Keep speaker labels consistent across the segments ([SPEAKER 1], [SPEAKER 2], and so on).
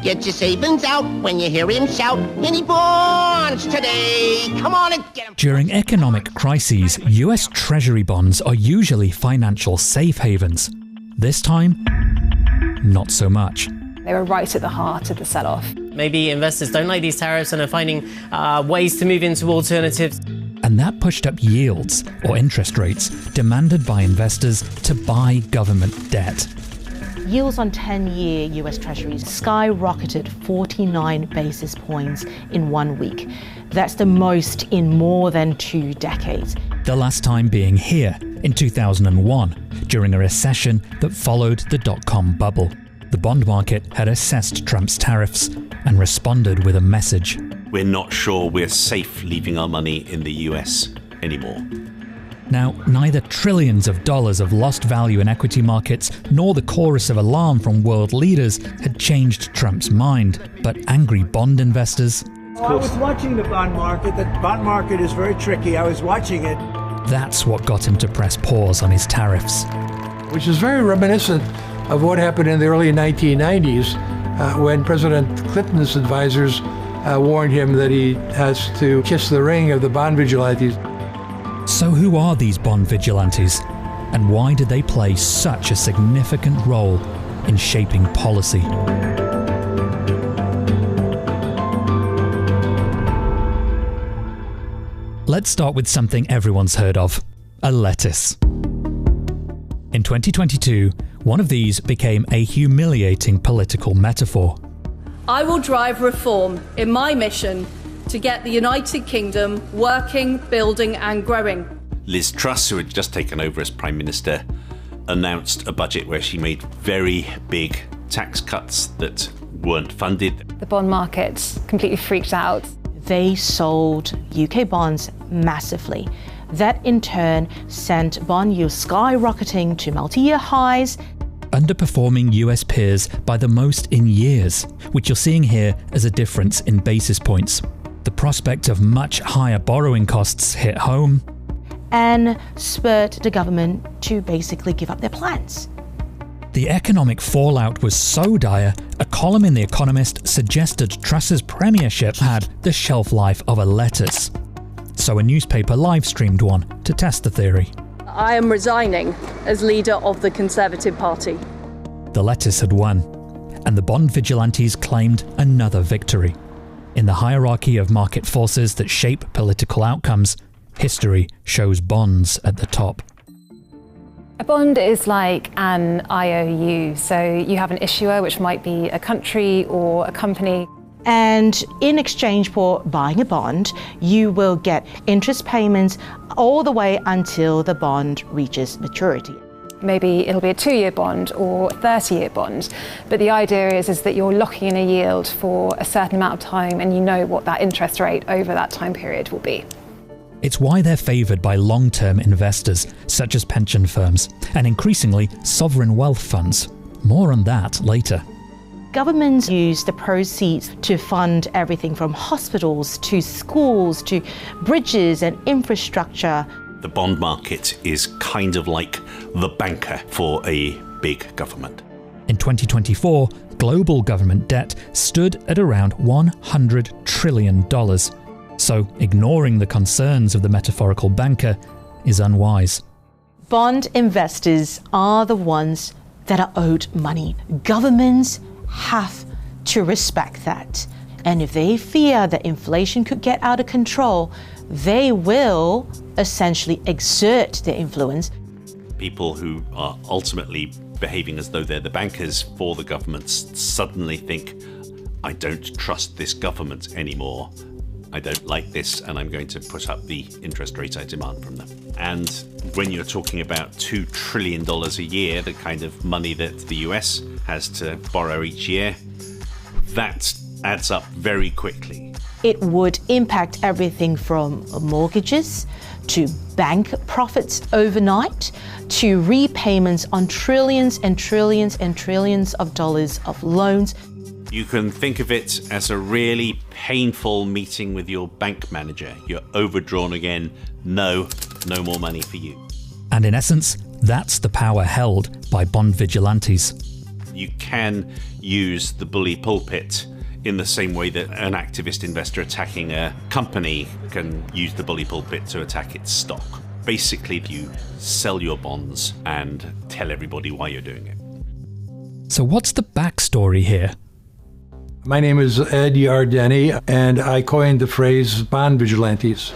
[SPEAKER 1] Get your savings out when you hear him shout, any bonds today? Come on and get 'em.
[SPEAKER 2] During economic crises, US Treasury bonds are usually financial safe havens. This time, not so much.
[SPEAKER 3] They were right at the heart of the sell-off.
[SPEAKER 4] Maybe investors don't like these tariffs and are finding ways to move into alternatives.
[SPEAKER 2] And that pushed up yields, or interest rates, demanded by investors to buy government debt.
[SPEAKER 5] Yields on 10-year US Treasuries skyrocketed 49 basis points in 1 week. That's the most in more than 2 decades.
[SPEAKER 2] The last time being here, in 2001, during a recession that followed the dot-com bubble. The bond market had assessed Trump's tariffs and responded with a message.
[SPEAKER 6] We're not sure we're safe leaving our money in the US anymore.
[SPEAKER 2] Now, neither trillions of dollars of lost value in equity markets nor the chorus of alarm from world leaders had changed Trump's mind, but angry bond investors...
[SPEAKER 7] I was watching the bond market. The bond market is very tricky. I was watching it.
[SPEAKER 2] That's what got him to press pause on his tariffs.
[SPEAKER 8] Which is very reminiscent of what happened in the early 1990s when President Clinton's advisors warned him that he has to kiss the ring of the bond vigilantes.
[SPEAKER 2] So who are these bond vigilantes? And why did they play such a significant role in shaping policy? Let's start with something everyone's heard of: a lettuce. In 2022, one of these became a humiliating political metaphor.
[SPEAKER 9] I will drive reform in my mission to get the United Kingdom working, building and growing.
[SPEAKER 6] Liz Truss, who had just taken over as Prime Minister, announced a budget where she made very big tax cuts that weren't funded.
[SPEAKER 3] The bond market completely freaked out.
[SPEAKER 5] They sold UK bonds massively. That in turn sent bond yields skyrocketing to multi-year highs.
[SPEAKER 2] Underperforming US peers by the most in years, which you're seeing here as a difference in basis points. The prospect of much higher borrowing costs hit home
[SPEAKER 5] and spurred the government to basically give up their plans.
[SPEAKER 2] The economic fallout was so dire, a column in The Economist suggested Truss's premiership had the shelf life of a lettuce. So a newspaper live-streamed one to test the theory.
[SPEAKER 9] I am resigning as leader of the Conservative Party.
[SPEAKER 2] The lettuce had won, and the bond vigilantes claimed another victory. In the hierarchy of market forces that shape political outcomes, history shows bonds at the top.
[SPEAKER 3] A bond is like an IOU, so you have an issuer, which might be a country or a company.
[SPEAKER 5] And in exchange for buying a bond, you will get interest payments all the way until the bond reaches maturity.
[SPEAKER 3] Maybe it'll be a 2-year bond or a 30-year bond, but the idea is that you're locking in a yield for a certain amount of time and you know what that interest rate over that time period will be.
[SPEAKER 2] It's why they're favoured by long-term investors, such as pension firms, and increasingly sovereign wealth funds. More on that later.
[SPEAKER 5] Governments use the proceeds to fund everything from hospitals to schools to bridges and infrastructure.
[SPEAKER 6] The bond market is kind of like the banker for a big government.
[SPEAKER 2] In 2024, global government debt stood at around $100 trillion. So ignoring the concerns of the metaphorical banker is unwise.
[SPEAKER 5] Bond investors are the ones that are owed money. Governments have to respect that. And if they fear that inflation could get out of control, they will essentially exert their influence.
[SPEAKER 6] People who are ultimately behaving as though they're the bankers for the governments suddenly think, I don't trust this government anymore. I don't like this, and I'm going to put up the interest rate I demand from them. And when you're talking about $2 trillion a year, the kind of money that the US has to borrow each year, that adds up very quickly.
[SPEAKER 5] It would impact everything from mortgages to bank profits overnight to repayments on trillions and trillions and trillions of dollars of loans.
[SPEAKER 6] You can think of it as a really painful meeting with your bank manager. You're overdrawn again. No more money for you.
[SPEAKER 2] And in essence, that's the power held by bond vigilantes.
[SPEAKER 6] You can use the bully pulpit in the same way that an activist investor attacking a company can use the bully pulpit to attack its stock. Basically, you sell your bonds and tell everybody why you're doing it.
[SPEAKER 2] So what's the backstory here?
[SPEAKER 8] My name is Ed Yardeni, and I coined the phrase bond vigilantes.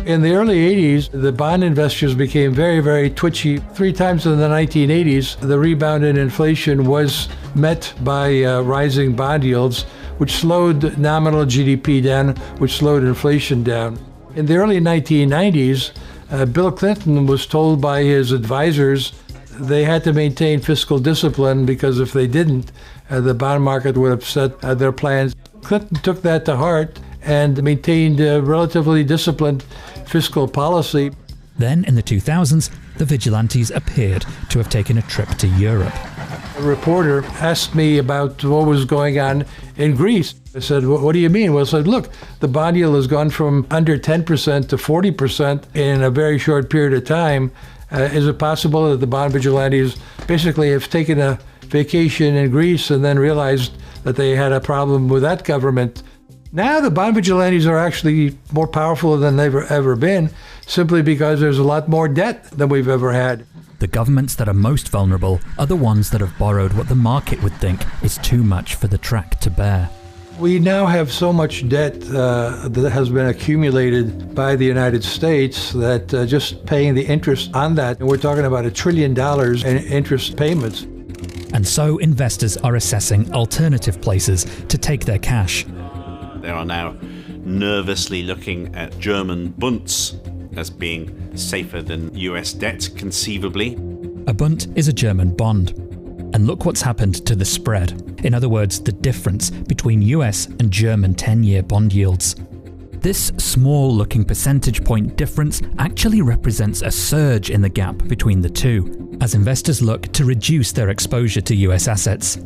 [SPEAKER 8] In the early 80s, the bond investors became very, very twitchy. 3 times in the 1980s, the rebound in inflation was met by rising bond yields, which slowed nominal GDP down, which slowed inflation down. In the early 1990s, Bill Clinton was told by his advisors they had to maintain fiscal discipline because if they didn't, the bond market would upset their plans. Clinton took that to heart and maintained a relatively disciplined fiscal policy.
[SPEAKER 2] Then, in the 2000s, the Vigilantes appeared to have taken a trip to Europe.
[SPEAKER 8] A reporter asked me about what was going on in Greece. I said, what do you mean? Well, I said, look, the bond yield has gone from under 10% to 40% in a very short period of time. Is it possible that the bond vigilantes basically have taken a vacation in Greece and then realized that they had a problem with that government? Now the bond vigilantes are actually more powerful than they've ever been, simply because there's a lot more debt than we've ever had.
[SPEAKER 2] The governments that are most vulnerable are the ones that have borrowed what the market would think is too much for the track to bear.
[SPEAKER 8] We now have so much debt that has been accumulated by the United States that just paying the interest on that, and we're talking about $1 trillion in interest payments.
[SPEAKER 2] And so investors are assessing alternative places to take their cash.
[SPEAKER 6] They are now nervously looking at German bunds as being safer than US debt, conceivably.
[SPEAKER 2] A Bund is a German bond. And look what's happened to the spread. In other words, the difference between US and German 10-year bond yields. This small-looking percentage point difference actually represents a surge in the gap between the two, as investors look to reduce their exposure to US assets.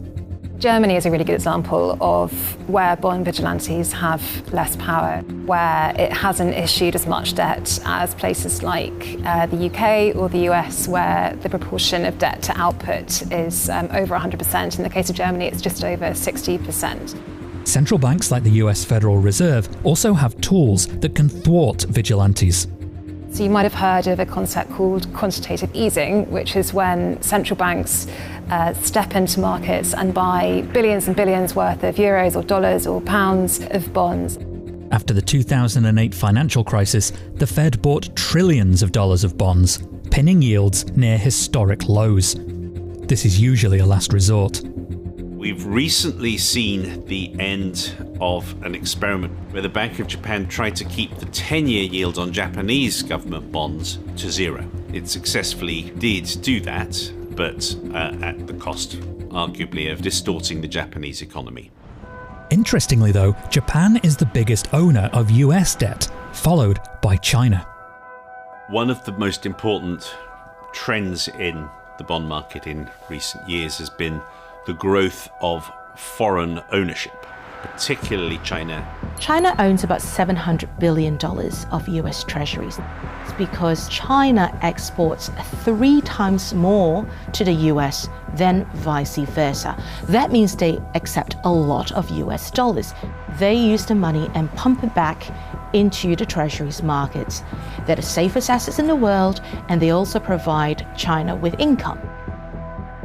[SPEAKER 3] Germany is a really good example of where bond vigilantes have less power, where it hasn't issued as much debt as places like the UK or the US, where the proportion of debt to output is over 100%. In the case of Germany, it's just over 60%.
[SPEAKER 2] Central banks like the US Federal Reserve also have tools that can thwart vigilantes.
[SPEAKER 3] So you might have heard of a concept called quantitative easing, which is when central banks step into markets and buy billions and billions worth of euros or dollars or pounds of bonds.
[SPEAKER 2] After the 2008 financial crisis, the Fed bought trillions of dollars of bonds, pinning yields near historic lows. This is usually a last resort.
[SPEAKER 6] We've recently seen the end of an experiment where the Bank of Japan tried to keep the 10-year yield on Japanese government bonds to zero. It successfully did do that, but at the cost, arguably, of distorting the Japanese economy.
[SPEAKER 2] Interestingly though, Japan is the biggest owner of US debt, followed by China.
[SPEAKER 6] One of the most important trends in the bond market in recent years has been the growth of foreign ownership, particularly China.
[SPEAKER 5] China owns about $700 billion of US treasuries. It's because China exports 3 times more to the US than vice versa. That means they accept a lot of US dollars. They use the money and pump it back into the treasuries markets. They're the safest assets in the world, and they also provide China with income.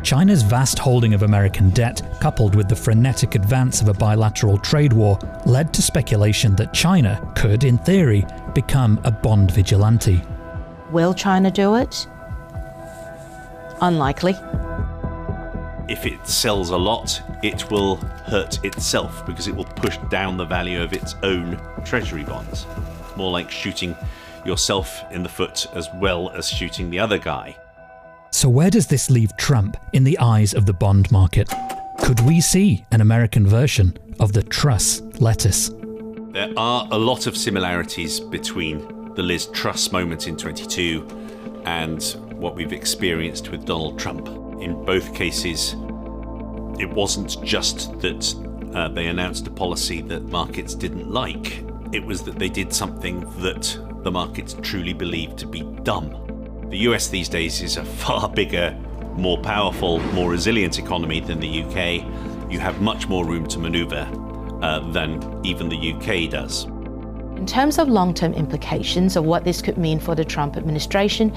[SPEAKER 2] China's vast holding of American debt, coupled with the frenetic advance of a bilateral trade war, led to speculation that China could, in theory, become a bond vigilante.
[SPEAKER 5] Will China do it? Unlikely.
[SPEAKER 6] If it sells a lot, it will hurt itself because it will push down the value of its own treasury bonds. More like shooting yourself in the foot as well as shooting the other guy.
[SPEAKER 2] So where does this leave Trump in the eyes of the bond market? Could we see an American version of the Truss lettuce?
[SPEAKER 6] There are a lot of similarities between the Liz Truss moment in 22 and what we've experienced with Donald Trump. In both cases, it wasn't just that they announced a policy that markets didn't like. It was that they did something that the markets truly believed to be dumb. The US these days is a far bigger more powerful, more resilient economy than the UK, you have much more room to maneuver than even the UK does.
[SPEAKER 5] In terms of long-term implications of what this could mean for the Trump administration,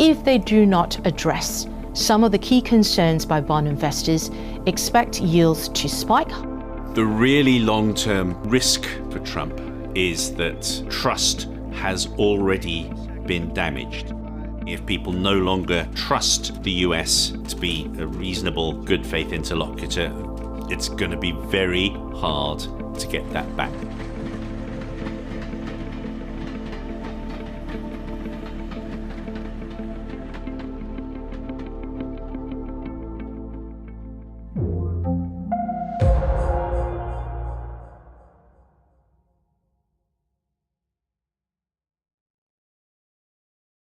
[SPEAKER 5] if they do not address some of the key concerns by bond investors, expect yields to spike.
[SPEAKER 6] The really long-term risk for Trump is that trust has already been damaged. If people no longer trust the US to be a reasonable, good faith interlocutor, it's going to be very hard to get that back.